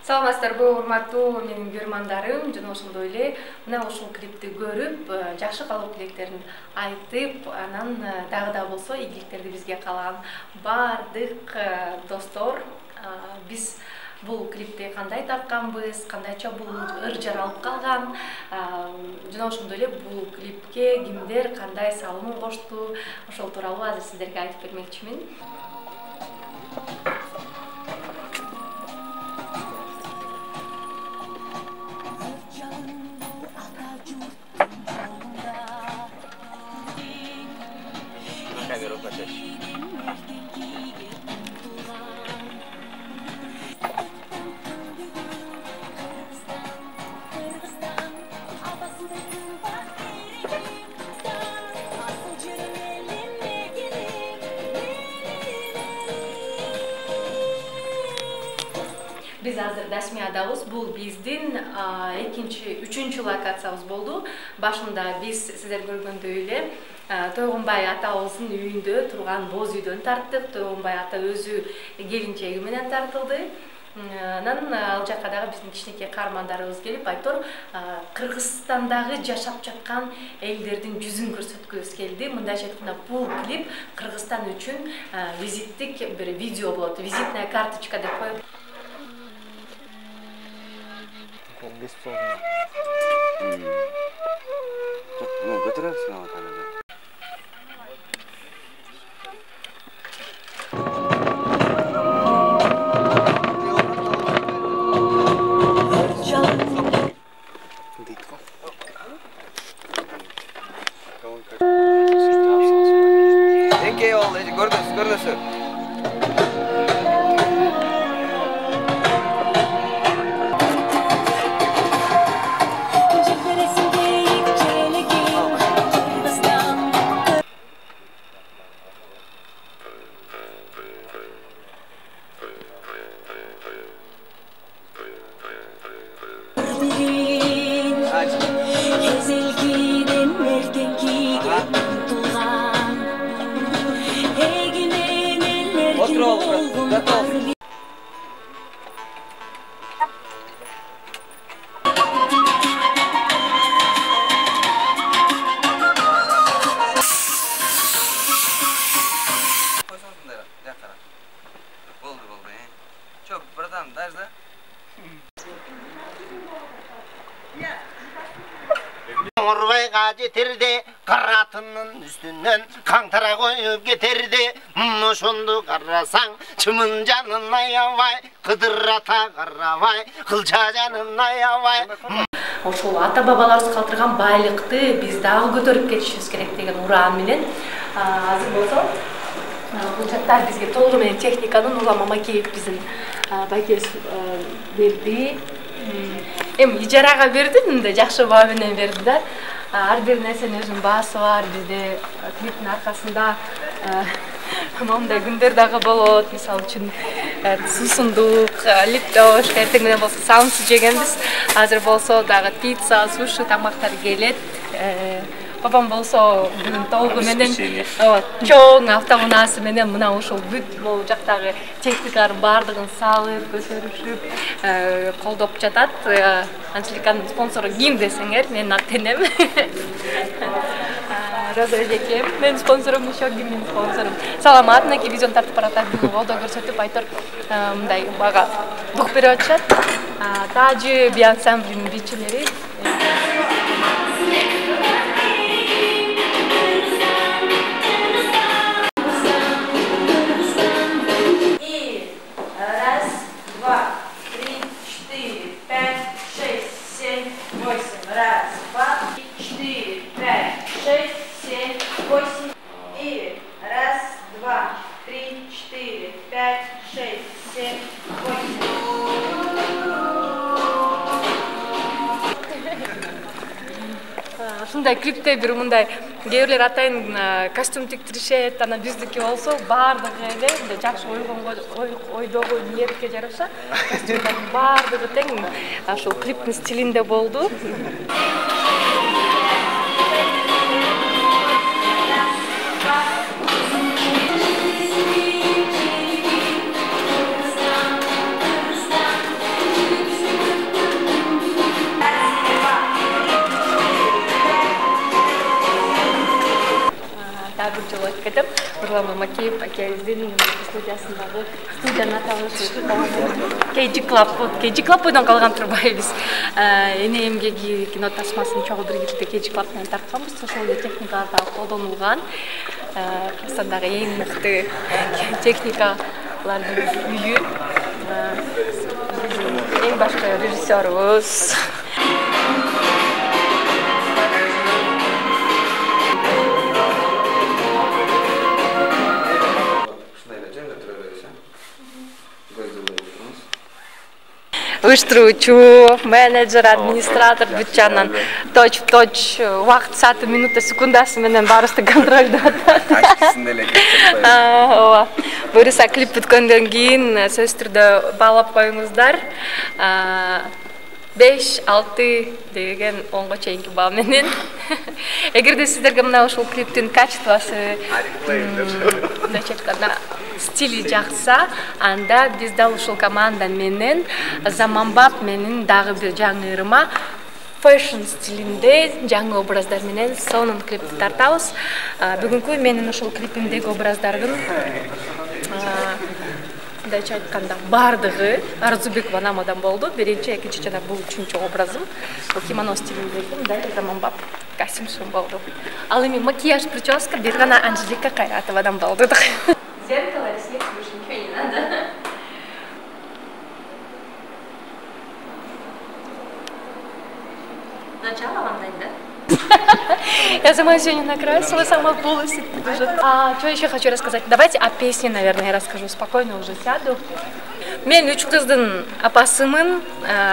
Саламатсыздарбы, урматтуу менин көрөрмандарым, жана ошондой эле мына ушул клипти көрүп, жакшы каалоо тилектерин айтып, анан дагы да болсо ийгиликтерди бизге каалаган баардык достор, биз бул клипти кандай тартканбыз, кандайча бул ыр жаралып калган, жана ошондой эле бул клипке кимдер кандай салым кошту, ошол тууралуу азыр сиздерге айтып бермекчимин. Biz hazır Dasmiyadabыз. Bul bizdin üçüncü lokatsiyabız boldu. Başında biz sizler görgөндөй эле Тойгунбай атабыздын үйүндө турган боз үйдөн тарттык. Тойгунбай ата өзү келинчеги менен тартылды. Анан ал жакка дагы биздин кичинекей каармандарыбыз келип айтор Кыргызстандагы жашап жаткан элдердин жүзүн көрсөткүбүз келди. Мындайча айтканда бул клип Кыргызстан үчүн визиттик бир видео болот. Визитная карточка деп коюп. Götürürsün ama tabii. Engel oldu, gördün. Готов. Болды. Çok buradan derse. Orvayga getirdi, karatının üstünden kantara koyup getirdi. Şundu karasan, çımın canına yavay, kıdırata karavay, kılça canına yavay. Ошол ата бабаларыбыз калтырган байлыкты биз дагы көтөрүп кетишибиз керек деген ураан менен азыр болсо бул жактар бизге толугу менен техниканы Нурлан Мамакеев биздин байкебиз берди. Эми ижарага берди, мындай жакшы баа менен берди да. Ар бир нерсенин өзүнүн баасы бар. Бизде клиптин аркасында мындай күндөр дагы болот. Мисалы үчүн суусундук, липтош, эртең менен болсо самсы жегенбиз. Азыр болсо дагы пицца, суши тамактар келет. Папам болсо бүгүн толугу менен чоң автоунаасы менен мына ушул бүт бул жактагы техникалардын баардыгын салып, көтөрүшүп, колдоп жатат. Анчеликанын спонсору ким десеңер, менин ата-энем. Роза эжекем, менин спонсорум, еще кимдин спонсорум. Саламат, мынакей видеону тартып баратат, колдоо көрсөтүп айтор мындай бага дух берип атышат. Тажы би ансамблинин бийчилери. Раз, два, четыре, пять, шесть, семь, восемь. И раз, два, три, четыре, пять, шесть, семь, восемь. Ушундай клипте бир мындай кээ бирлер атайын костюм тиктиришет, анан биздики болсо баардыгы эле мындай жакшы ойдогу ниетке жараша костюмдардын баардыгы тең ушул клиптин стилинде болду. кетем. Нурлан Мамакеев акебиздин студиясындагы студиянын аталышы KG Club. KG Club бойдон калган турбайбыз. Эне эмгеги кино тасмасын чогуу бир кирде KG Club менен тартканбыз. Ошол эле техникаларда колдонулган. Кыргызстандагы эң мыкты техникалардын үйү. Эң башкы режиссерубуз. Уюштуруучу, менеджер, администратор бүт жагынан точ убакыт сааты, минута, секундасы менен баарыбызды контролдоп атат. Ачкысын эле кетип Ооба. Буюрса клип бүткөндөн кийин сөзсүз түрдө баалап коюңуздар. 5-6 деген 10га чейинки баа менен. Эгерде сиздерге мына ушул клиптин качествосы, стили жакса, анда биз да ушул команда менен заманбап менен дагы бир жаңы ырма фэшн стилинде жаңы образдар менен сонун клипти тартабыз. Бүгүнкү менин ушул клипимдеги образдардын мындайча айтканда бардыгы Арзубекова намадан болду. Биринчи, экинчи жана бул үчүнчү образым. Бул кимоно стилиндеги мындай заманбап костюм болду. Ал эми макияж, прическа бир гана Анжелика Кайратовадан болду. Зеркало ресниц больше ничего не надо. Начало вам дать, да? Я сама сегодня накрасила, сама волосы тоже. Что еще хочу рассказать? Давайте о песне, наверное, я расскажу. Спокойно уже сяду. Мен 3 кыздын апасымын.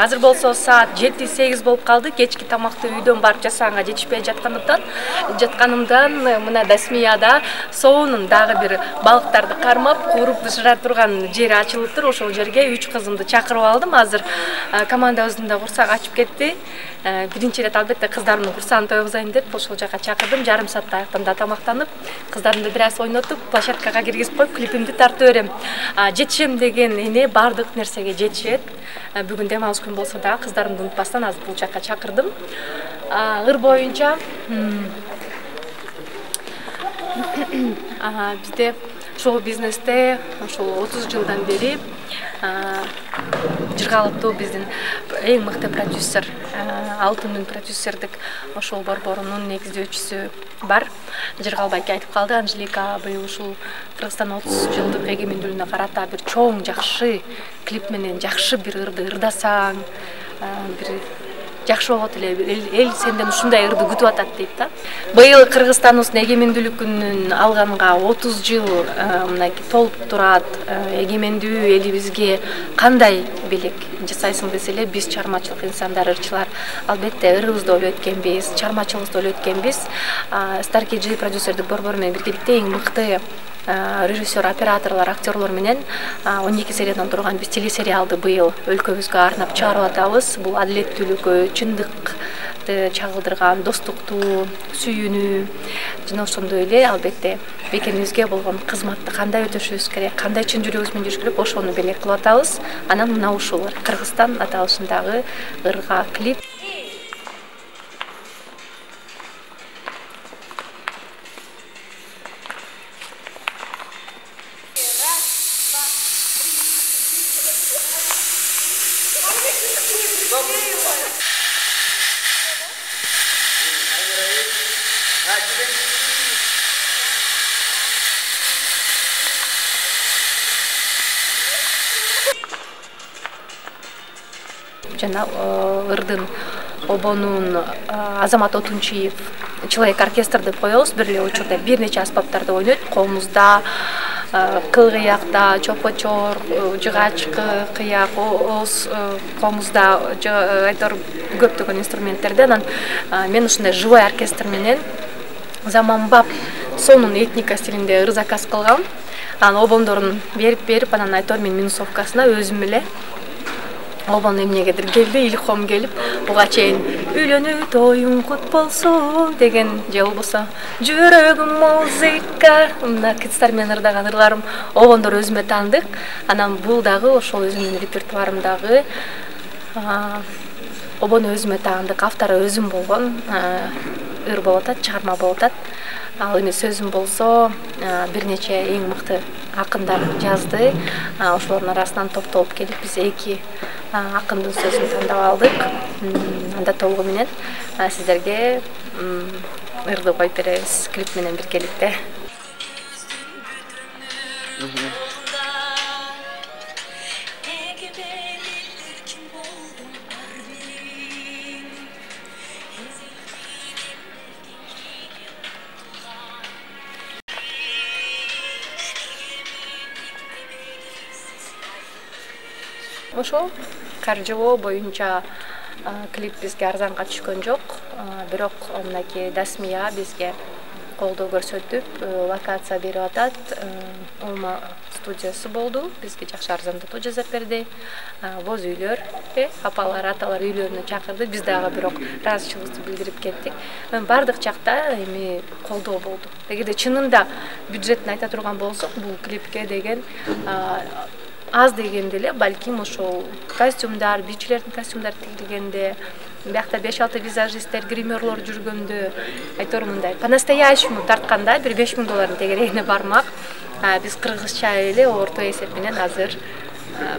Азыр болсо саат 7-8 болуп калды. Кечки тамакты үйдөн барып жасаганга жетишпей жатканымдан мына Дасмияда соонун дагы бир балыктарды кармап, кууруп бышыра турган жери ачылыптыр. Ошол жерге 3 кызымды чакырып алдым. Азыр командабыздын да курсак ачып кетти. Биринчи ирет албетте кыздарымдын курсагын тойгузайын деп ошол жака чакырдым. Жарым саатта аяктанда тамактанып, кыздарымды бир аз ойнотуп, площадкага киргизип коюп, клипимди тартып берем. Жетишем деген эне бардык нерсеге жетишет. Бүгүн дем алыш күн болсо да кыздарымды унутпастан азыр бул жака чакырдым. Ыр боюнча бизде шоу бизнесте ошол 30 жылдан бери жыргалыптуу биздин эң мыкты продюсер, алтындын продюсердик ошол борборунун негиздөөчүсү бар. Жыргалбайке айтып калды, Анжелика быйыл ушул Кыргызстан 30 жылдык эгемендүүлүгүнө карата бир чоң жакшы клип менен жакшы бир ырды ырдасаң, бир жакшы болот эле, эл сенден ушундай ырды күтүп атат дейт да. Быйыл Кыргызстаныбыздын эгемендүүлүк күнүн алганга 30 жыл мынакей толуп турат. Эгемендүү элибизге кандай белек жасайсың десе эле, биз чыгармачылык инсандар, ырчылар албетте ырыбызды ойлойт экенбиз, чыгармачылыгыбызды ойлойт экенбиз. Star KG продюсердик борбор менен биргеликте эң мыкты режиссер, операторлор, актерлор менен 12 сериядан турган биз телесериалды быйыл өлкөбүзгө арнап чыгарып атабыз. Бул адилеттүүлүккө, чындыкты чагылдырган, достукту, сүйүүнү жана ошондой эле албетте бекенибизге болгон кызматты кандай өтөшүбүз керек, кандай чын жүрөгүбүз менен жүрүш керек, ошону белек кылып атабыз. Анан мына ушул Кыргызстан аталышындагы ырга клип. Жана ырдын обонун Азамат Отунчиев Человек оркестр деп коебуз. Бир эле учурда бир нече аспаптарды ойнойт. Комузда, кыл кыякта, чопочор, жыгач кыяк, оз комузда айтор көптөгөн инструменттерде. Анан мен ушундай живой оркестр менен заманбап сонун этника стилинде ыр заказ кылгам. Анан обондорун берип анан айтор мен минусовкасына өзүм эле обон эмнегедир келди, илхом келип, буга чейин үйлөнүү тоюң кут болсун деген же болбосо жүрөгүм музыка мына кыздар менен ырдаган ырларым обондор өзүмө таандык. Анан бул дагы ошол өзүмдүн репертуарымдагы обон өзүмө таандык, автору өзүм болгон ыр болуп атат, чыгарма болуп атат. Ал эми сөзүм болсо бир нече эң мыкты акындар жазды. Ошолордун арасынан топтолуп келип биз 2 акындын сөзүн тандап алдык. Анда толугу менен сиздерге ырды коюп беребиз клип менен биргеликте. Ошол каржылоо боюнча клип бизге арзанга түшкөн жок. Бирок мынакей Дасмия бизге колдоо көрсөтүп, локация берип атат. Улма студиясы болду. Бизге жакшы арзандатуу жасап берди. Боз үйлөр, апалар, аталар үйлөрүнө чакырды. Биз дагы бирок ыраазычылыгыбызды билдирип кеттик. Бардык жакта эми колдоо болду. Эгерде чынында бюджетин айта турган болсок, бул клипке деген аз дегенде эле балким ошол костюмдар, бичилердин костюмдары тигилгенде, биякта 5-6 визажисттер, гримерлор жүргөндө, айтор мындай по-настоящему тартканда бир $5000 тегерегине бармак. Биз кыргызча эле орто эсеп менен азыр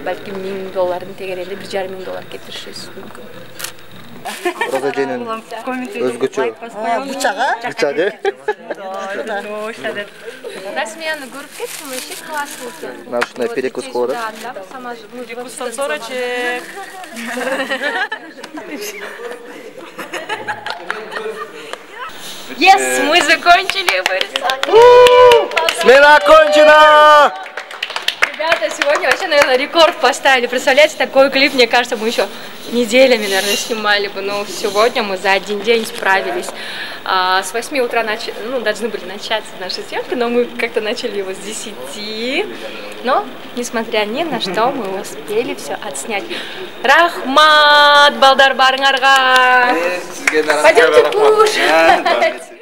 балким $1000 тегерегинде $1,500 кетиришибиз мүмкүн. Роза Женин өзгөчө бычага Дасмияны көрүп кеттим, иши классно экен. Нашна перекус кылып. Перекус танцорочек. Yes, мы закончили вырисовку. Смена окончена! Ребята, сегодня вообще, наверное, рекорд поставили. Представляете, такой клип, мне кажется, мы еще неделями, наверное, снимали бы. Но сегодня мы за один день справились. С 8 утра должны были начаться наши съемки, но мы как-то начали его с 10. Но, несмотря ни на что, мы успели все отснять. Рахмат, балдар барыңарга! Пойдемте кушать!